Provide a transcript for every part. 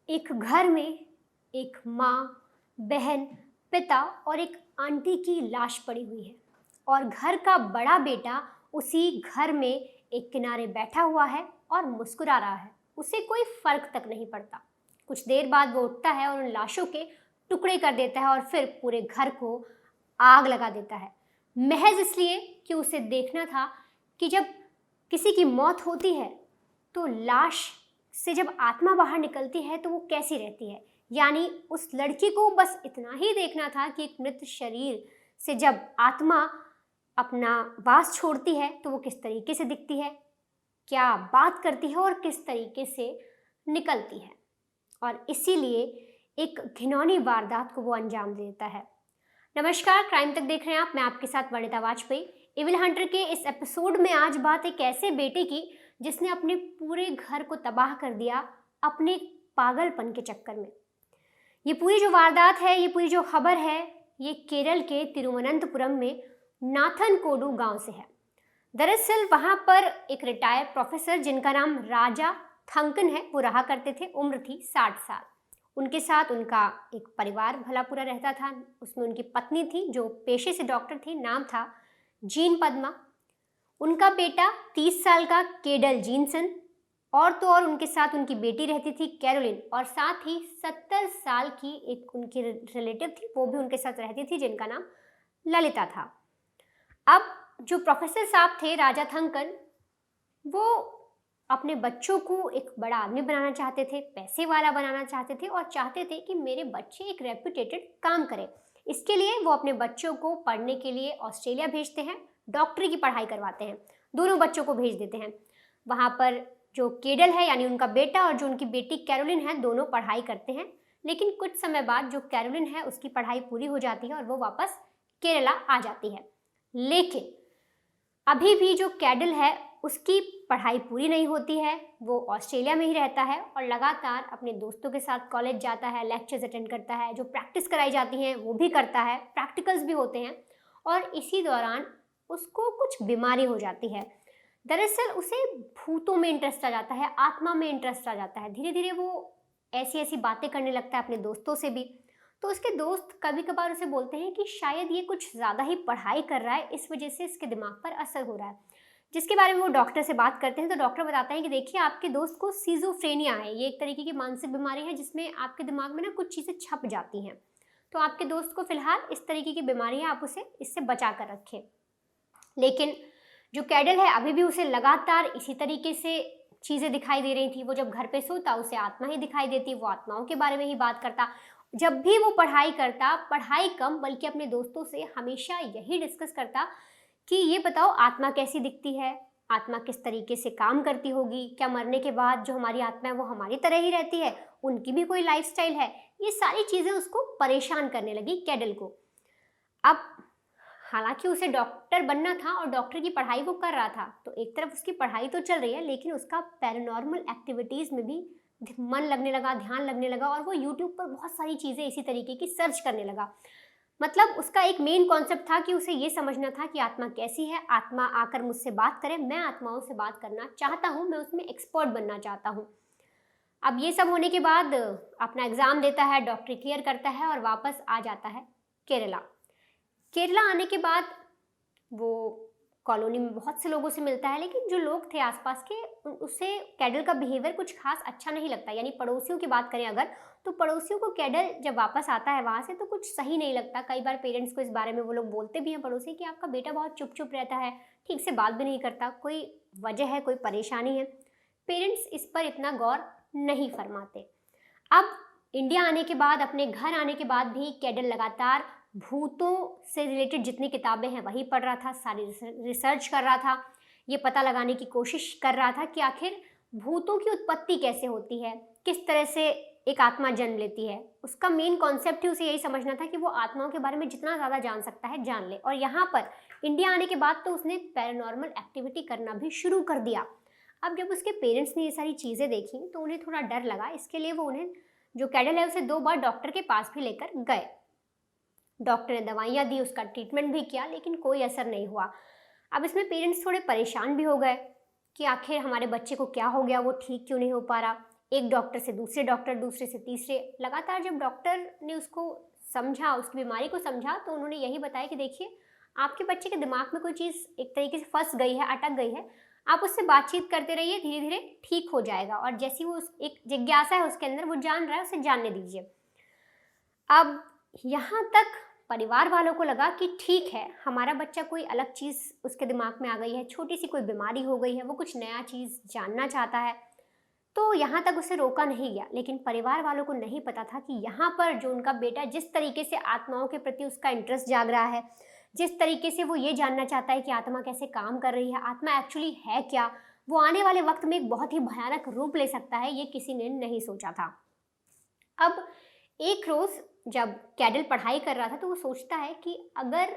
एक घर में एक माँ, बहन, पिता और एक आंटी की लाश पड़ी हुई है और घर का बड़ा बेटा उसी घर में एक किनारे बैठा हुआ है और मुस्कुरा रहा है। उसे कोई फर्क तक नहीं पड़ता। कुछ देर बाद वो उठता है और उन लाशों के टुकड़े कर देता है और फिर पूरे घर को आग लगा देता है, महज इसलिए कि उसे देखना था कि जब किसी की मौत होती है तो लाश से जब आत्मा बाहर निकलती है तो वो कैसी रहती है। यानी उस लड़की को बस इतना ही देखना था कि एक मृत शरीर से जब आत्मा अपना वास छोड़ती है तो वो किस तरीके से दिखती है, क्या बात करती है और किस तरीके से निकलती है। और इसीलिए एक घिनौनी वारदात को वो अंजाम देता है। नमस्कार, क्राइम तक देख रहे हैं आप। मैं आपके साथ वनिता वाजपेयी। इविल हंटर के इस एपिसोड में आज बात एक ऐसे बेटे की जिसने अपने पूरे घर को तबाह कर दिया अपने पागलपन के चक्कर में। ये पूरी जो वारदात है, ये पूरी जो खबर है, ये केरल के तिरुवनंतपुरम में नाथनकोडू गांव से है। दरअसल वहां पर एक रिटायर्ड प्रोफेसर जिनका नाम राजा थंकन है, वो रहा करते थे। उम्र थी 60 साल। उनके साथ उनका एक परिवार भला पूरा रहता था। उसमें उनकी पत्नी थी जो पेशे से डॉक्टर थी, नाम था जीन पद्मा। उनका बेटा 30 साल का केडल जीनसन, और तो और उनके साथ उनकी बेटी रहती थी कैरोलिन, और साथ ही 70 साल की एक उनकी रिलेटिव थी, वो भी उनके साथ रहती थी, जिनका नाम ललिता था। अब जो प्रोफेसर साहब थे राजा थंकन, वो अपने बच्चों को एक बड़ा आदमी बनाना चाहते थे, पैसे वाला बनाना चाहते थे और चाहते थे कि मेरे बच्चे एक रेप्यूटेटेड काम करें। इसके लिए वो अपने बच्चों को पढ़ने के लिए ऑस्ट्रेलिया भेजते हैं, डॉक्टरी की पढ़ाई करवाते हैं। दोनों बच्चों को भेज देते हैं। वहाँ पर जो केडल है यानी उनका बेटा और जो उनकी बेटी कैरोलिन है, दोनों पढ़ाई करते हैं। लेकिन कुछ समय बाद जो कैरोलिन है उसकी पढ़ाई पूरी हो जाती है और वो वापस केरला आ जाती है। लेकिन अभी भी जो कैडल है उसकी पढ़ाई पूरी नहीं होती है। वो ऑस्ट्रेलिया में ही रहता है और लगातार अपने दोस्तों के साथ कॉलेज जाता है, लेक्चर्स अटेंड करता है, जो प्रैक्टिस कराई जाती हैं वो भी करता है, प्रैक्टिकल्स भी होते हैं। और इसी दौरान उसको कुछ बीमारी हो जाती है। दरअसल उसे भूतों में इंटरेस्ट आ जाता है, आत्मा में इंटरेस्ट आ जाता है। धीरे धीरे वो ऐसी ऐसी बातें करने लगता है अपने दोस्तों से भी। तो उसके दोस्त कभी कभार उसे बोलते हैं कि शायद ये कुछ ज़्यादा ही पढ़ाई कर रहा है, इस वजह से इसके दिमाग पर असर हो रहा है। जिसके बारे में वो डॉक्टर से बात करते हैं तो डॉक्टर बताता है कि देखिए, आपके दोस्त को सीजोफ्रेनिया है। ये एक तरीके की मानसिक बीमारी है जिसमें आपके दिमाग में ना कुछ चीज़ें छप जाती हैं। तो आपके दोस्त को फिलहाल इस तरीके की बीमारी है, आप उसे इससे बचा कर रखें। लेकिन जो कैडल है अभी भी उसे लगातार इसी तरीके से चीज़ें दिखाई दे रही थी। वो जब घर पे सोता उसे आत्मा ही दिखाई देती, वो आत्माओं के बारे में ही बात करता। जब भी वो पढ़ाई करता, पढ़ाई कम बल्कि अपने दोस्तों से हमेशा यही डिस्कस करता कि ये बताओ आत्मा कैसी दिखती है, आत्मा किस तरीके से काम करती होगी, क्या मरने के बाद जो हमारी आत्मा है वो हमारी तरह ही रहती है, उनकी भी कोई लाइफस्टाइल है। ये सारी चीज़ें उसको परेशान करने लगी कैडल को। अब हालांकि उसे डॉक्टर बनना था और डॉक्टर की पढ़ाई वो कर रहा था, तो एक तरफ उसकी पढ़ाई तो चल रही है लेकिन उसका पैरानॉर्मल एक्टिविटीज़ में भी मन लगने लगा, ध्यान लगने लगा और वो यूट्यूब पर बहुत सारी चीज़ें इसी तरीके की सर्च करने लगा। मतलब उसका एक मेन कॉन्सेप्ट था कि उसे ये समझना था कि आत्मा कैसी है, आत्मा आकर मुझसे बात करे, मैं आत्माओं से बात करना चाहता हूँ, मैं उसमें एक्सपर्ट बनना चाहता हूँ। अब ये सब होने के बाद अपना एग्ज़ाम देता है, डॉक्टरी क्लियर करता है और वापस आ जाता है केरला। केरला आने के बाद वो कॉलोनी में बहुत से लोगों से मिलता है, लेकिन जो लोग थे आसपास के उससे कैडल का बिहेवियर कुछ खास अच्छा नहीं लगता। यानी पड़ोसियों की बात करें अगर, तो पड़ोसियों को कैडल जब वापस आता है वहाँ से तो कुछ सही नहीं लगता। कई बार पेरेंट्स को इस बारे में वो लोग बोलते भी हैं पड़ोसी कि आपका बेटा बहुत चुप चुप रहता है, ठीक से बात भी नहीं करता, कोई वजह है, कोई परेशानी है। पेरेंट्स इस पर इतना गौर नहीं फरमाते। अब इंडिया आने के बाद, अपने घर आने के बाद भी कैडल लगातार भूतों से रिलेटेड जितनी किताबें हैं वही पढ़ रहा था, सारी रिसर्च कर रहा था, ये पता लगाने की कोशिश कर रहा था कि आखिर भूतों की उत्पत्ति कैसे होती है, किस तरह से एक आत्मा जन्म लेती है। उसका मेन कॉन्सेप्ट ही उसे यही समझना था कि वो आत्माओं के बारे में जितना ज़्यादा जान सकता है जान ले। और यहाँ पर इंडिया आने के बाद तो उसने पैरानॉर्मल एक्टिविटी करना भी शुरू कर दिया। अब जब उसके पेरेंट्स ने ये सारी चीज़ें देखी तो उन्हें थोड़ा डर लगा। इसके लिए वो उन्हें, जो कैडल है, उसे 2 बार डॉक्टर के पास भी लेकर गए। डॉक्टर ने दवाइयाँ दी, उसका ट्रीटमेंट भी किया, लेकिन कोई असर नहीं हुआ। अब इसमें पेरेंट्स थोड़े परेशान भी हो गए कि आखिर हमारे बच्चे को क्या हो गया, वो ठीक क्यों नहीं हो पा रहा। एक डॉक्टर से दूसरे डॉक्टर, दूसरे से तीसरे। लगातार जब डॉक्टर ने उसको समझा, उसकी बीमारी को समझा, तो उन्होंने यही बताया कि देखिए, आपके बच्चे के दिमाग में कोई चीज़ एक तरीके से फँस गई है, अटक गई है। आप उससे बातचीत करते रहिए, धीरे-धीरे ठीक हो जाएगा और जैसी वो उस एक जिज्ञासा है उसके अंदर, वो जान रहा है, उसे जानने दीजिए। अब यहाँ तक परिवार वालों को लगा कि ठीक है, हमारा बच्चा कोई अलग चीज़ उसके दिमाग में आ गई है, छोटी-सी कोई बीमारी हो गई है, वो कुछ नया चीज़ जानना चाहता है, तो यहाँ तक उसे रोका नहीं गया। लेकिन परिवार वालों को नहीं पता था कि यहाँ पर जो उनका बेटा जिस तरीके से आत्माओं के प्रति उसका इंटरेस्ट जाग रहा है, जिस तरीके से वो ये जानना चाहता है कि आत्मा कैसे काम कर रही है, आत्मा एक्चुअली है क्या, वो आने वाले वक्त में एक बहुत ही भयानक रूप ले सकता है, ये किसी ने नहीं सोचा था। अब एक रोज़ जब कैडल पढ़ाई कर रहा था, तो वो सोचता है कि अगर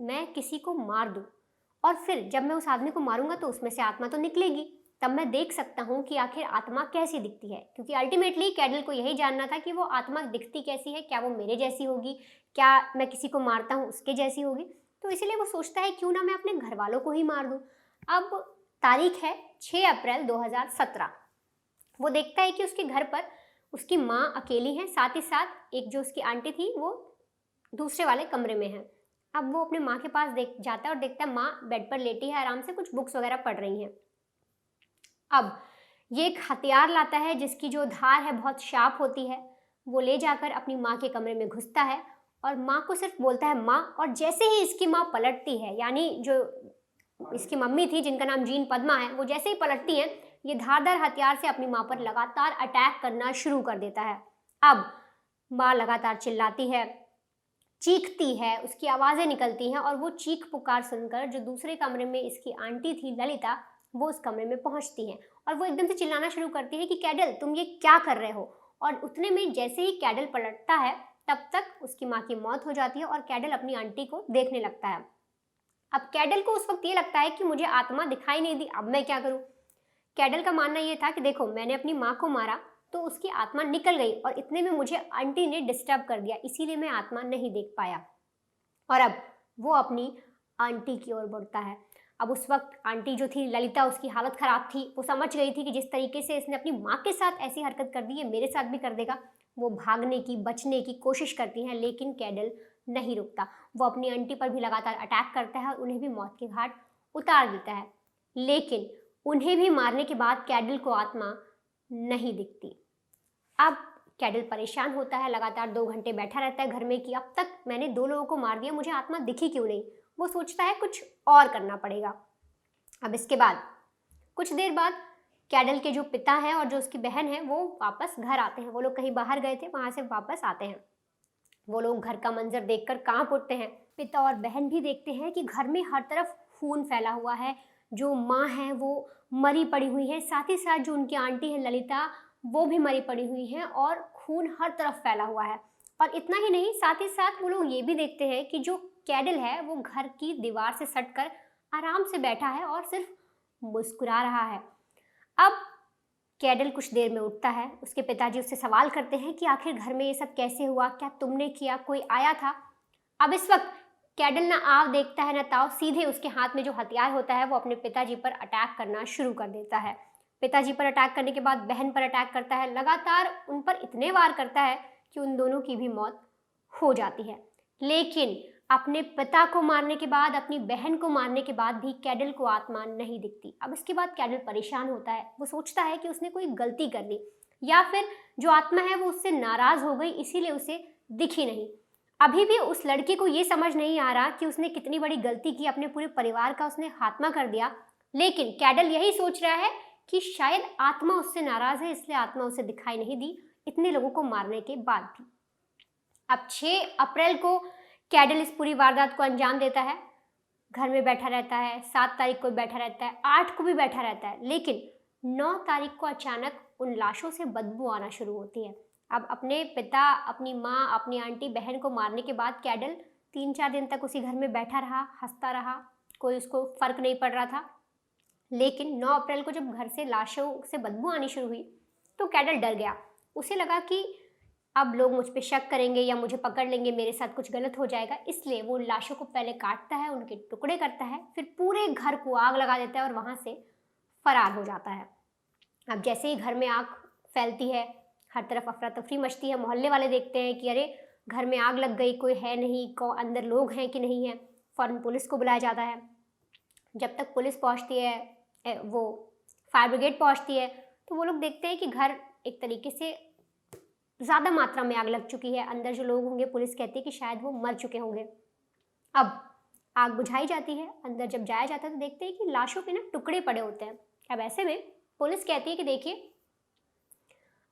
मैं किसी को मार दूँ और फिर जब मैं उस आदमी को मारूंगा तो उसमें से आत्मा तो निकलेगी, तब मैं देख सकता हूँ कि आखिर आत्मा कैसी दिखती है। क्योंकि अल्टीमेटली कैडल को यही जानना था कि वो आत्मा दिखती कैसी है, क्या वो मेरे जैसी होगी, क्या मैं किसी को मारता हूँ उसके जैसी होगी। तो इसीलिए वो सोचता है क्यों ना मैं अपने घर वालों को ही मार दूँ। अब तारीख है 6 अप्रैल 2017। वो देखता है कि उसके घर पर उसकी माँ अकेली है, साथ ही साथ एक जो उसकी आंटी थी वो दूसरे वाले कमरे में है। अब वो अपने माँ के पास देख जाता है और देखता है माँ बेड पर लेटी है, आराम से कुछ बुक्स वगैरह पढ़ रही हैं। अब ये एक हथियार लाता है जिसकी जो धार है बहुत शार्प होती है। वो ले जाकर अपनी माँ के कमरे में घुसता है और माँ को सिर्फ बोलता है माँ, और जैसे ही इसकी माँ पलटती है, यानी जो इसकी मम्मी थी जिनका नाम जीन पद्मा है, वो जैसे ही पलटती हैं, ये धारदार हथियार से अपनी माँ पर लगातार अटैक करना शुरू कर देता है। अब माँ लगातार चिल्लाती है, चीखती है, उसकी आवाज़ें निकलती हैं और वो चीख पुकार सुनकर जो दूसरे कमरे में इसकी आंटी थी ललिता, वो उस कमरे में पहुंचती हैं और वो एकदम से चिल्लाना शुरू करती है कि कैडल तुम ये क्या कर रहे हो। और उतने में जैसे ही कैडल पलटता है, तब तक उसकी माँ की मौत हो जाती है और कैडल अपनी आंटी को देखने लगता है। अब कैडल को उस वक्त ये लगता है कि मुझे आत्मा दिखाई नहीं दी, अब मैं क्या करूँ। कैडल का मानना ये था कि देखो, मैंने अपनी माँ को मारा तो उसकी आत्मा निकल गई और इतने में मुझे आंटी ने डिस्टर्ब कर दिया, इसीलिए मैं आत्मा नहीं देख पाया। और अब वो अपनी आंटी की ओर बढ़ता है। अब उस वक्त आंटी जो थी ललिता, उसकी हालत खराब थी। वो समझ गई थी कि जिस तरीके से इसने अपनी माँ के साथ ऐसी हरकत कर दी है, मेरे साथ भी कर देगा। वो भागने की, बचने की कोशिश करती हैं, लेकिन कैडल नहीं रुकता। वो अपनी आंटी पर भी लगातार अटैक करता है और उन्हें भी मौत के घाट उतार देता है। लेकिन उन्हें भी मारने के बाद कैडल को आत्मा नहीं दिखती। अब कैडल परेशान होता है, लगातार 2 घंटे बैठा रहता है घर में कि अब तक मैंने 2 लोगों को मार दिया, मुझे आत्मा दिखी क्यों नहीं। वो सोचता है कुछ और करना पड़ेगा। अब इसके बाद कुछ देर बाद कैडल के जो पिता हैं और जो उसकी बहन है, वो वापस घर आते हैं। वो लोग कहीं बाहर गए थे, वहां से वापस आते हैं। वो लोग घर का मंजर देखकर कांप उठते हैं। पिता और बहन भी देखते हैं कि घर में हर तरफ खून फैला हुआ है। जो माँ है वो मरी पड़ी हुई है, साथ ही साथ जो उनकी आंटी है ललिता, वो भी मरी पड़ी हुई है और खून हर तरफ फैला हुआ है। और इतना ही नहीं, साथ ही साथ वो लोग ये भी देखते हैं कि जो कैडल है वो घर की दीवार से सटकर आराम से बैठा है और सिर्फ मुस्कुरा रहा है। अब कैडल कुछ देर में उठता है। उसके पिताजी उससे सवाल करते हैं कि आखिर घर में ये सब कैसे हुआ, क्या तुमने किया, कोई आया था। अब इस वक्त कैडल ना आव देखता है ना ताव, सीधे उसके हाथ में जो हथियार होता है वो अपने पिताजी पर अटैक करना शुरू कर देता है। पिताजी पर अटैक करने के बाद बहन पर अटैक करता है, लगातार उन पर इतने वार करता है कि उन दोनों की भी मौत हो जाती है। लेकिन अपने पिता को मारने के बाद, अपनी बहन को मारने के बाद भी कैडल को आत्मा नहीं दिखती। अब इसके बाद कैडल परेशान होता है। वो सोचता है कि उसने कोई गलती कर दी या फिर जो आत्मा है वो उससे नाराज हो गई, इसीलिए उसे दिखी नहीं। अभी भी उस लड़के को ये समझ नहीं आ रहा कि उसने कितनी बड़ी गलती की, अपने पूरे परिवार का उसने खात्मा कर दिया। लेकिन कैडल यही सोच रहा है कि शायद आत्मा उससे नाराज है, इसलिए आत्मा उसे दिखाई नहीं दी इतने लोगों को मारने के बाद भी। अब 6 अप्रैल को कैडल इस पूरी वारदात को अंजाम देता है। घर में बैठा रहता है, 7 तारीख को बैठा रहता है, 8 को भी बैठा रहता है, लेकिन 9 तारीख को अचानक उन लाशों से बदबू आना शुरू होती है। अब अपने पिता, अपनी माँ, अपनी आंटी, बहन को मारने के बाद कैडल 3-4 दिन तक उसी घर में बैठा रहा, हंसता रहा, कोई उसको फर्क नहीं पड़ रहा था। लेकिन 9 अप्रैल को जब घर से लाशों से बदबू आनी शुरू हुई तो कैडल डर गया। उसे लगा कि अब लोग मुझ पे शक करेंगे या मुझे पकड़ लेंगे, मेरे साथ कुछ गलत हो जाएगा, इसलिए वो लाशों को पहले काटता है, उनके टुकड़े करता है, फिर पूरे घर को आग लगा देता है और वहाँ से फरार हो जाता है। अब जैसे ही घर में आग फैलती है, हर तरफ अफरा तफरी मचती है। मोहल्ले वाले देखते हैं कि अरे घर में आग लग गई, कोई है नहीं, अंदर लोग हैं कि नहीं है। फ़ौरन पुलिस को बुलाया जाता है। जब तक पुलिस पहुंचती है, वो फायर ब्रिगेड पहुंचती है, तो वो लोग देखते हैं कि घर एक तरीके से ज़्यादा मात्रा में आग लग चुकी है। अंदर जो लोग होंगे, पुलिस कहती है कि शायद वो मर चुके होंगे। अब आग बुझाई जाती है, अंदर जब जाया जाता है तो देखते हैं कि लाशों के ना टुकड़े पड़े होते हैं। अब ऐसे में पुलिस कहती है कि देखिए,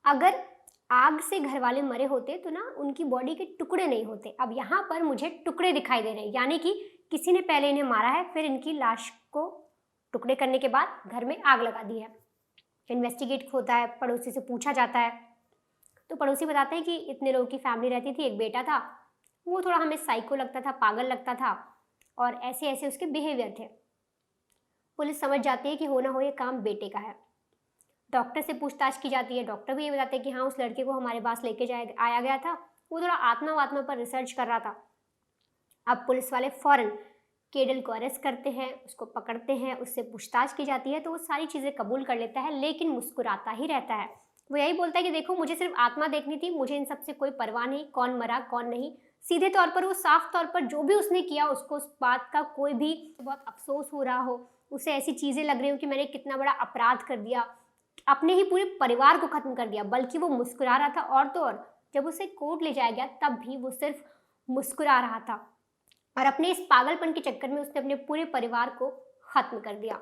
अगर आग से घर वाले मरे होते तो ना उनकी बॉडी के टुकड़े नहीं होते। अब यहाँ पर मुझे टुकड़े दिखाई दे रहे हैं, यानी कि किसी ने पहले इन्हें मारा है, फिर इनकी लाश को टुकड़े करने के बाद घर में आग लगा दी है। इन्वेस्टिगेट होता है, पड़ोसी से पूछा जाता है, तो पड़ोसी बताते हैं कि इतने लोगों की फैमिली रहती थी, एक बेटा था, वो थोड़ा हमें साइको लगता था, पागल लगता था, और ऐसे ऐसे उसके बिहेवियर थे। पुलिस समझ जाती है कि हो ना हो ये काम बेटे का है। डॉक्टर से पूछताछ की जाती है। डॉक्टर भी ये बताते हैं कि हाँ, उस लड़के को हमारे पास लेके आया गया था, वो थोड़ा आत्मा वात्मा पर रिसर्च कर रहा था। अब पुलिस वाले फौरन केडल को अरेस्ट करते हैं, उसको पकड़ते हैं, उससे पूछताछ की जाती है, तो वो सारी चीज़ें कबूल कर लेता है, लेकिन मुस्कुराता ही रहता है। वो यही बोलता है कि देखो, मुझे सिर्फ आत्मा देखनी थी, मुझे इन सब से कोई परवाह नहीं, कौन मरा कौन नहीं। सीधे तौर पर वो साफ तौर पर जो भी उसने किया, उसको उस बात का कोई भी बहुत अफसोस हो रहा हो, उसे ऐसी चीज़ें लग रही हो कि मैंने कितना बड़ा अपराध कर दिया, अपने ही पूरे परिवार को खत्म कर दिया, बल्कि वो मुस्कुरा रहा था। और तो और जब उसे कोर्ट ले जाया गया, तब भी वो सिर्फ मुस्कुरा रहा था, और अपने इस पागलपन के चक्कर में उसने अपने पूरे परिवार को खत्म कर दिया।